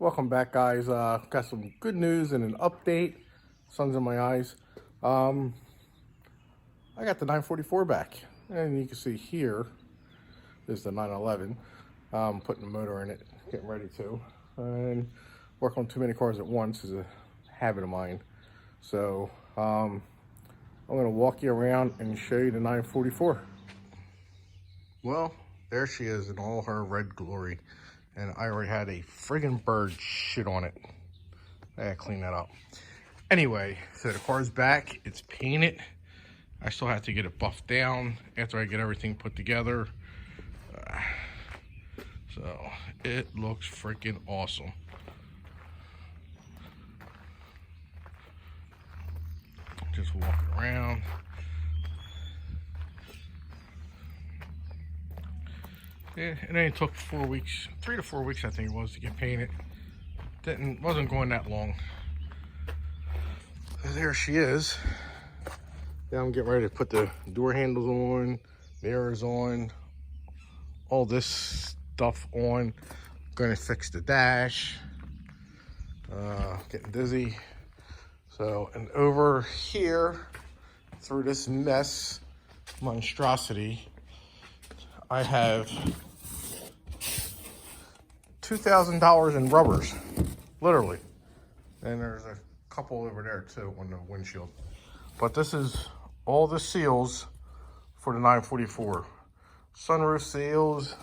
Welcome back, guys. Got some good news and an update. Sun's in my eyes. I got the 944 back, and you can see here is the 911. Putting the motor in it, getting ready to, and work on too many cars at once is a habit of mine. So I'm gonna walk you around and show you the 944. Well, there she is in all her red glory. And I already had a friggin' bird shit on it. I gotta clean that up. Anyway, so the car's back. It's painted. I still have to get it buffed down after I get everything put together. So it looks freaking awesome. Just walking around. Yeah, it only took 4 weeks, 3 to 4 weeks I think it was, to get painted. Wasn't going that long. There she is. Now I'm getting ready to put the door handles on, mirrors on, all this stuff on. Gonna fix the dash. Getting dizzy. So, and over here, through this mess, monstrosity, I have $2,000 in rubbers, literally. And there's a couple over there too on the windshield. But this is all the seals for the 944. Sunroof seals,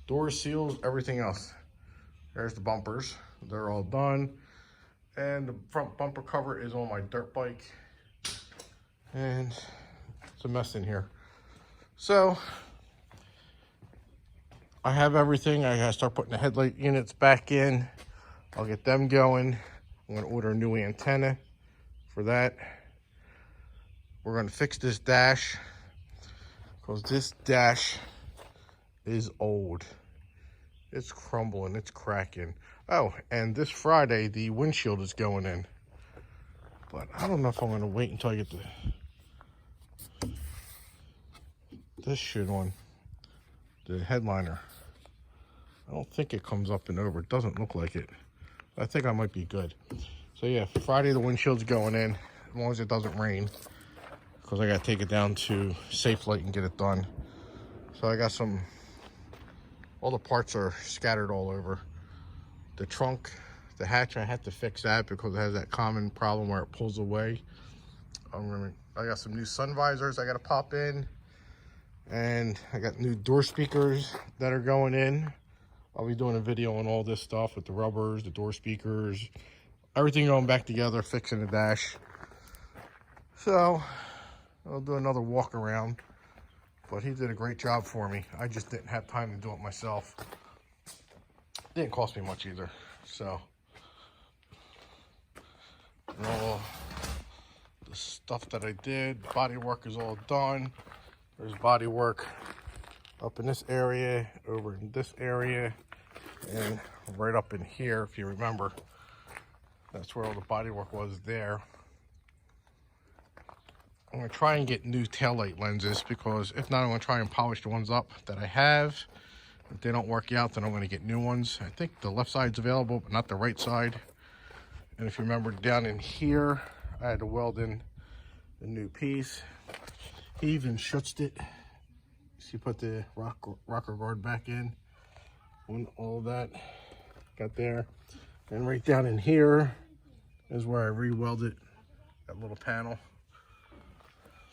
door seals, everything else. There's the bumpers. They're all done. And the front bumper cover is on my dirt bike. And it's a mess in here. So, I have everything. I gotta start putting the headlight units back in. I'll get them going. I'm gonna order a new antenna for that. We're gonna fix this dash because this dash is old. It's crumbling, it's cracking. Oh, and this Friday, the windshield is going in. But I don't know if I'm gonna wait until I get this shit on, the headliner. I don't think it comes up and over. It doesn't look like it. I think I might be good. So yeah, Friday the windshield's going in, as long as it doesn't rain, because I gotta take it down to Safe Light and get it done. So I got all the parts are scattered all over. The trunk, the hatch, I had to fix that because it has that common problem where it pulls away. I got some new sun visors I gotta pop in, and I got new door speakers that are going in. I'll be doing a video on all this stuff with the rubbers, the door speakers, everything going back together, fixing the dash. So, I'll do another walk around. But he did a great job for me. I just didn't have time to do it myself. Didn't cost me much either. So, and all the stuff that I did, body work is all done. There's body work up in this area, over in this area, and right up in here, if you remember. That's where all the body work was there. I'm gonna try and get new taillight lenses, because if not, I'm gonna try and polish the ones up that I have. If they don't work out, then I'm gonna get new ones. I think the left side's available, but not the right side. And if you remember, down in here, I had to weld in a new piece. He even schutzed it. She put the rocker guard back in on all that got there. And right down in here is where I re-welded that little panel.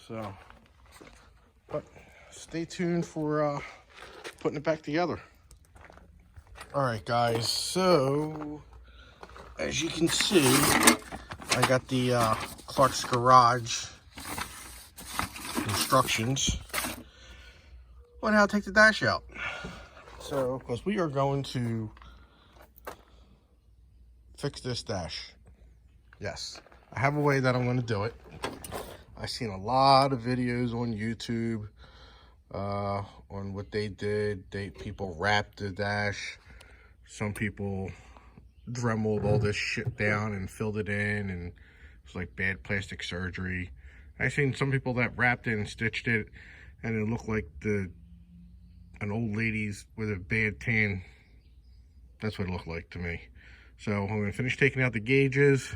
So, but stay tuned for putting it back together. All right, guys, so as you can see, I got the Clark's Garage instructions on how to take the dash out. So, because we are going to fix this dash. Yes, I have a way that I'm going to do it. I've seen a lot of videos on YouTube on what they did. People wrapped the dash. Some people dremeled all this shit down and filled it in, and it's like bad plastic surgery. I've seen some people that wrapped it and stitched it, and it looked like an old lady's with a bad tan. That's what it looked like to me. So I'm going to finish taking out the gauges.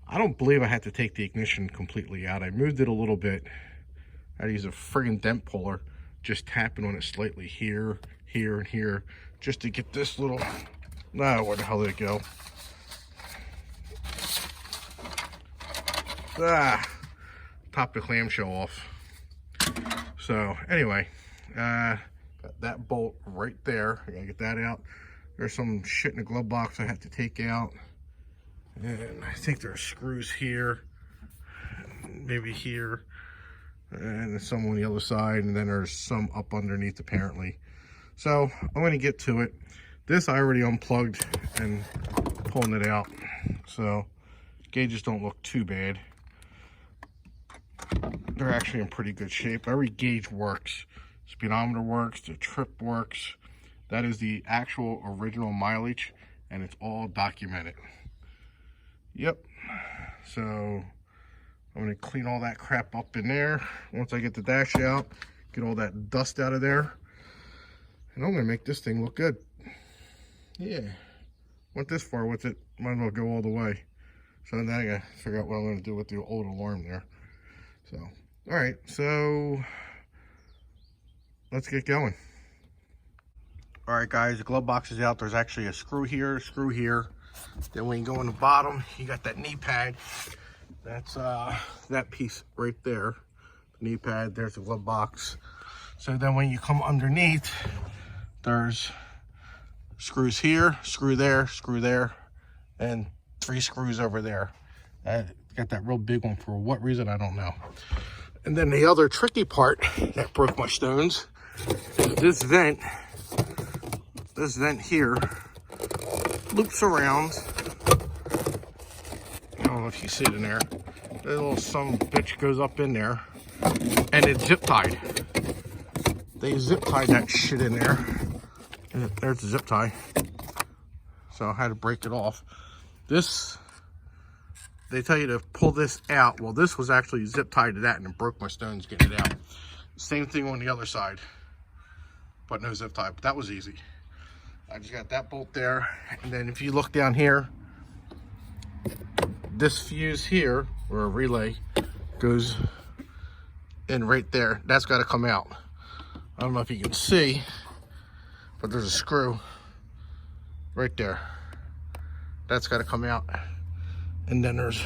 I don't believe I had to take the ignition completely out. I moved it a little bit. I had to use a friggin' dent puller, just tapping on it slightly here, here, and here, just to get this little, where the hell did it go? Top the clamshell off. So anyway, got that bolt right there. I gotta get that out. There's some shit in the glove box I have to take out. And I think there's screws here, maybe here, and some on the other side, and then there's some up underneath apparently. So I'm going to get to it. This I already unplugged and pulling it out, so gauges don't look too bad. They're actually in pretty good shape. Every gauge works. Speedometer works, the trip works. That is the actual original mileage, and it's all documented. Yep. So I'm going to clean all that crap up in there once I get the dash out, get all that dust out of there, and I'm going to make this thing look good. Yeah, went this far with it, might as well go all the way. So now I gotta figure out what I'm going to do with the old alarm there. So all right, so let's get going. All right guys, the glove box is out. There's actually a screw here, then when you go on the bottom, you got that knee pad. That's that piece right there, the knee pad. There's the glove box. So then when you come underneath, there's screws here, screw there, and 3 screws over there. Got that real big one for what reason, I don't know. And then the other tricky part that broke my stones is this vent. This vent here loops around. I don't know if you see it in there. The little some bitch goes up in there, and it's zip tied. They zip tied that shit in there. And there's the zip tie. So I had to break it off. This, they tell you to pull this out. Well, this was actually zip tied to that, and it broke my stones getting it out. Same thing on the other side, but no zip tie. But that was easy. I just got that bolt there, and then if you look down here, this fuse here, or a relay, goes in right there. That's got to come out. I don't know if you can see, but there's a screw right there. That's got to come out. And then there's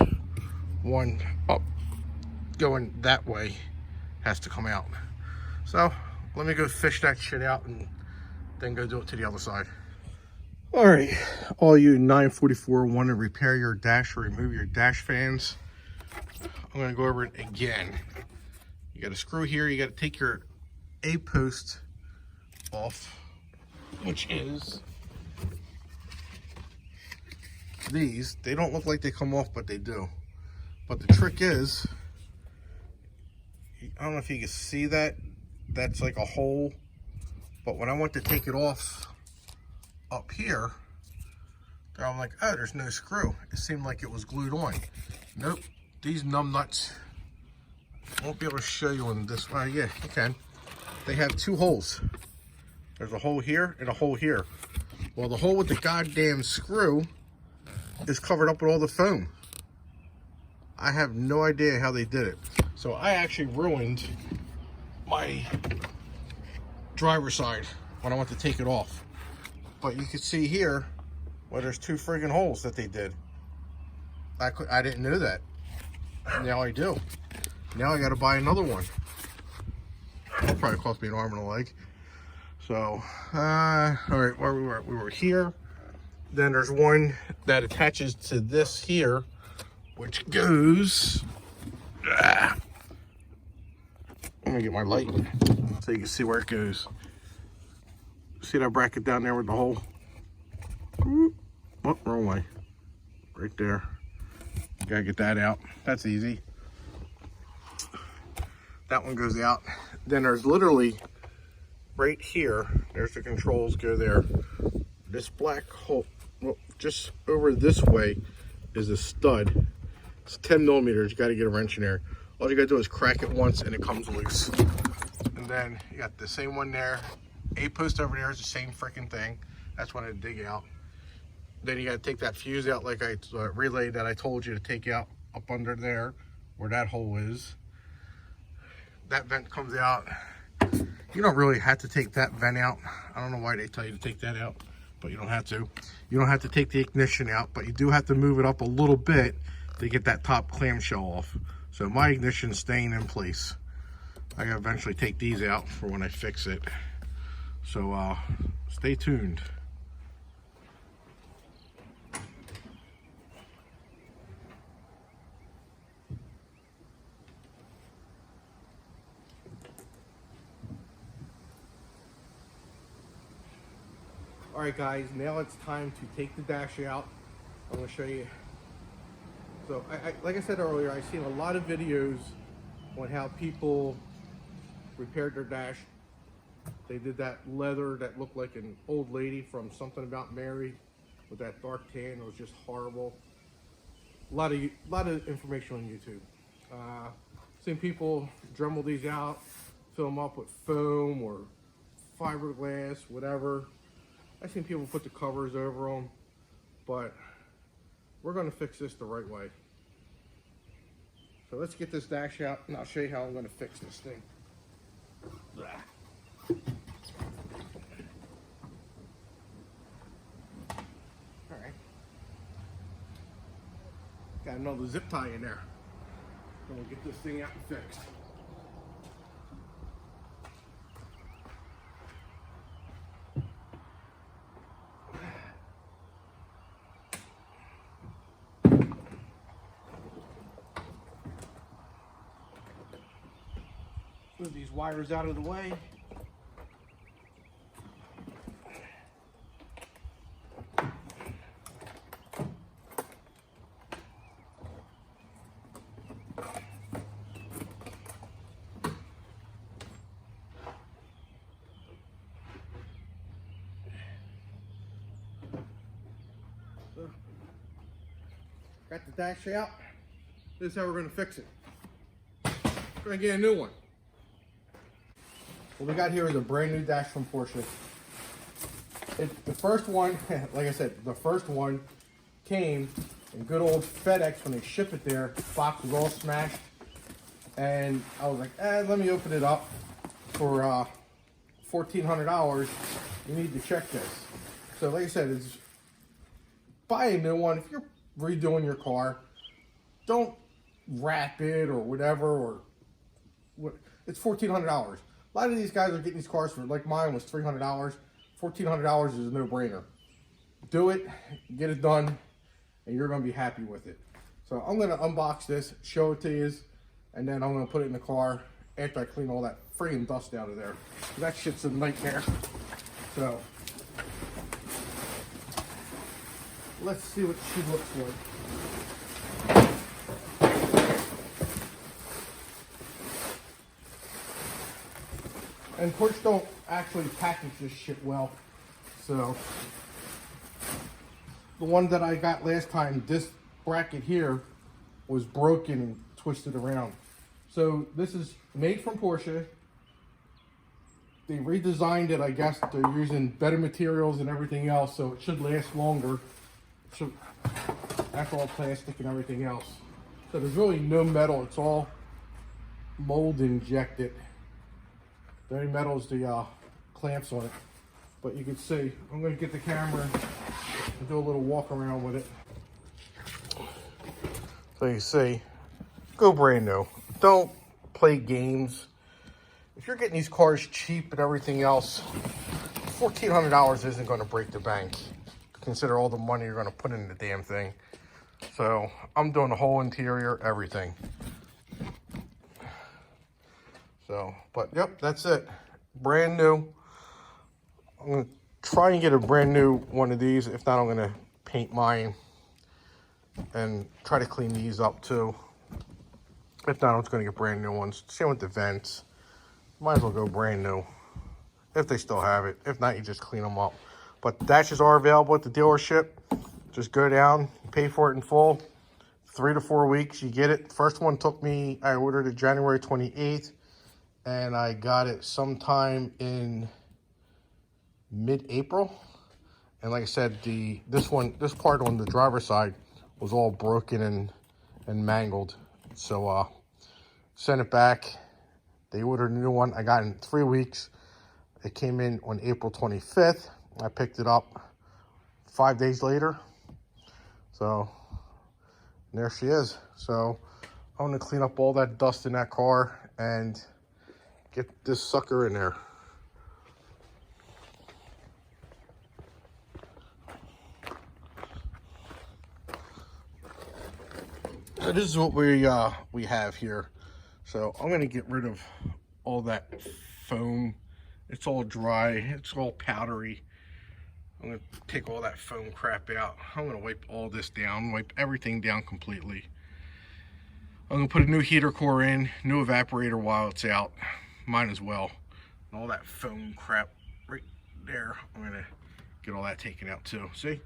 one up going that way, has to come out. So let me go fish that shit out and then go do it to the other side. All right, all you 944 want to repair your dash or remove your dash fans, I'm going to go over it again. You got a screw here. You got to take your A post off, which is these. They don't look like they come off, but they do. But the trick is, I don't know if you can see that. That's like a hole. But when I went to take it off up here, I'm like, oh, there's no screw. It seemed like it was glued on. Nope. These numb nuts, I won't be able to show you on this one. Yeah, you can. They have 2 holes. There's a hole here and a hole here. Well, the hole with the goddamn screw is covered up with all the foam. I have no idea how they did it. So I actually ruined my driver's side when I went to take it off. But you can see here, well, there's 2 friggin' holes that they did. I didn't know that. Now I do. Now I got to buy another one. It'll probably cost me an arm and a leg. So, all right, where we were here. Then there's one that attaches to this here, which goes. I'm gonna get my light so you can see where it goes. See that bracket down there with the hole? Oh, wrong way. Right there. Gotta get that out. That's easy. That one goes out. Then there's literally right here, there's the controls, go there. This black hole, well, just over this way is a stud. It's 10 millimeters. You got to get a wrench in there. All you got to do is crack it once and it comes loose. And then you got the same one there. A post over there is the same freaking thing. That's what I dig out. Then you got to take that fuse out, like I relay that I told you to take out up under there where that hole is. That vent comes out. You don't really have to take that vent out. I don't know why they tell you to take that out, but you don't have to. You don't have to take the ignition out, but you do have to move it up a little bit to get that top clamshell off. So my ignition's staying in place. I gotta eventually take these out for when I fix it. So stay tuned. All right, guys, now it's time to take the dash out. I'm gonna show you. So, like I said earlier, I've seen a lot of videos on how people repaired their dash. They did that leather that looked like an old lady from Something About Mary with that dark tan. It was just horrible. A lot of information on YouTube. Seen people Dremel these out, fill them up with foam or fiberglass, whatever. I've seen people put the covers over them, but we're going to fix this the right way. So let's get this dash out and I'll show you how I'm going to fix this thing. Alright. Got another zip tie in there. And we'll get this thing out and fixed. Move these wires out of the way. So, got the dash out. This is how we're going to fix it. We're going to get a new one. What we got here is a brand new dash from Porsche. The first one, like I said, the first one came in good old FedEx when they ship it there. The box was all smashed. And I was like, let me open it up for $1,400. You need to check this. So like I said, it's buy a new one. If you're redoing your car, don't wrap it or whatever, or it's $1,400. A lot of these guys are getting these cars for, like mine was $300. $1,400 is a no-brainer. Do it, get it done, and you're going to be happy with it. So I'm going to unbox this, show it to you, and then I'm going to put it in the car after I clean all that friggin' dust out of there. That shit's a nightmare. So let's see what she looks like. And Porsche don't actually package this shit well. So the one that I got last time, this bracket here was broken and twisted around. So this is made from Porsche. They redesigned it, I guess. They're using better materials and everything else, so it should last longer. So that's all plastic and everything else. So there's really no metal. It's all mold injected. The only metal is the clamps on it. But you can see, I'm going to get the camera and do a little walk around with it. So you see, go brand new. Don't play games. If you're getting these cars cheap and everything else, $1,400 isn't going to break the bank. Consider all the money you're going to put in the damn thing. So I'm doing the whole interior, everything. So, but yep, that's it. Brand new. I'm going to try and get a brand new one of these. If not, I'm going to paint mine and try to clean these up too. If not, I'm just going to get brand new ones. Same with the vents. Might as well go brand new if they still have it. If not, you just clean them up. But dashes are available at the dealership. Just go down, pay for it in full. 3 to 4 weeks, you get it. First one took me, I ordered it January 28th. And I got it sometime in mid-April. And like I said, this part on the driver's side was all broken and mangled. So sent it back. They ordered a new one. I got it in 3 weeks. It came in on April 25th. I picked it up 5 days later. So there she is. So I'm gonna clean up all that dust in that car and get this sucker in there. So this is what we have here. So I'm gonna get rid of all that foam. It's all dry, it's all powdery. I'm gonna take all that foam crap out. I'm gonna wipe all this down, wipe everything down completely. I'm gonna put a new heater core in, new evaporator while it's out. Might as well. And all that foam crap right there, I'm gonna get all that taken out too. See?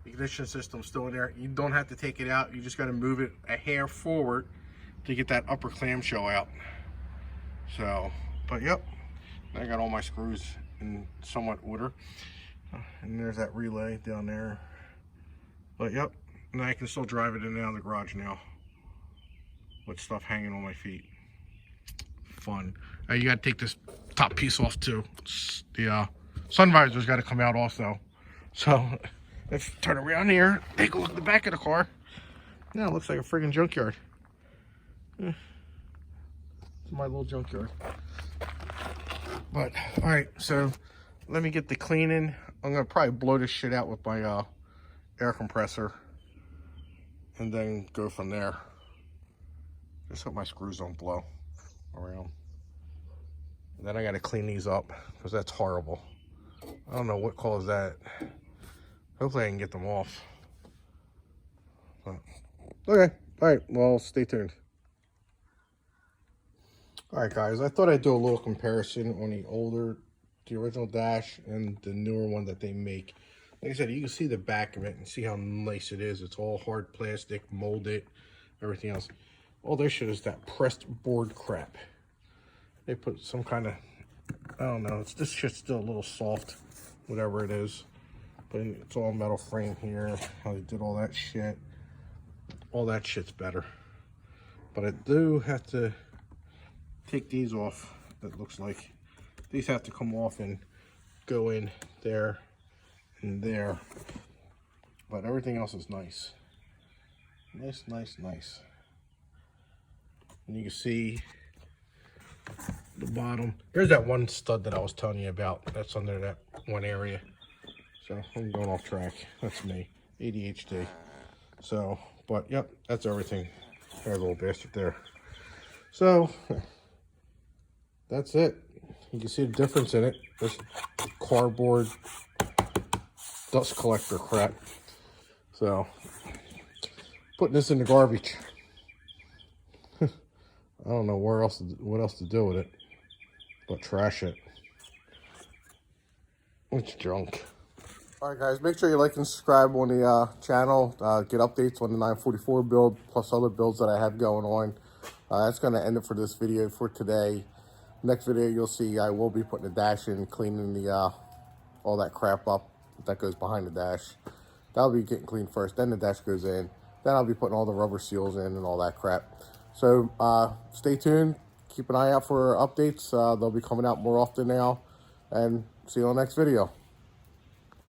The ignition system's still in there. You don't have to take it out. You just gotta move it a hair forward to get that upper clamshell out. So, but yep, I got all my screws in somewhat order. And there's that relay down there. But yep, and I can still drive it in and out of the garage now with stuff hanging on my feet. Fun. You gotta take this top piece off too. The sun visor's gotta come out also. So let's turn around here, take a look at the back of the car. Yeah, it looks like a friggin' junkyard. It's my little junkyard. But all right, so let me get the cleaning. I'm gonna probably blow this shit out with my air compressor and then go from there. Just hope my screws don't blow around. And then I gotta clean these up because that's horrible. I don't know what caused that. Hopefully I can get them off. But, okay, all right, well, stay tuned. All right, guys, I thought I'd do a little comparison on the original dash and the newer one that they make. Like I said, you can see the back of it and see how nice it is. It's all hard plastic, molded, everything else. All this shit is that pressed board crap. They put some kind of, I don't know, this shit's still a little soft, whatever it is. But it's all metal frame here, how they did all that shit. All that shit's better. But I do have to take these off, that looks like. These have to come off and go in there and there. But everything else is nice. Nice, nice, nice. And you can see the bottom. Here's that one stud that I was telling you about. That's under that one area. So I'm going off track. That's me. ADHD. So, but yep, that's everything. There's a little bastard there. So, that's it. You can see the difference in it. This cardboard dust collector crap. So, putting this in the garbage. I don't know what else to do with it, but trash it. It's junk. All right, guys, make sure you like and subscribe on the channel. Get updates on the 944 build plus other builds that I have going on. That's going to end it for this video for today. Next video, you'll see I will be putting the dash in, cleaning the all that crap up that goes behind the dash. That'll be getting cleaned first, then the dash goes in. Then I'll be putting all the rubber seals in and all that crap. So stay tuned. Keep an eye out for updates. They'll be coming out more often now. And see you on the next video.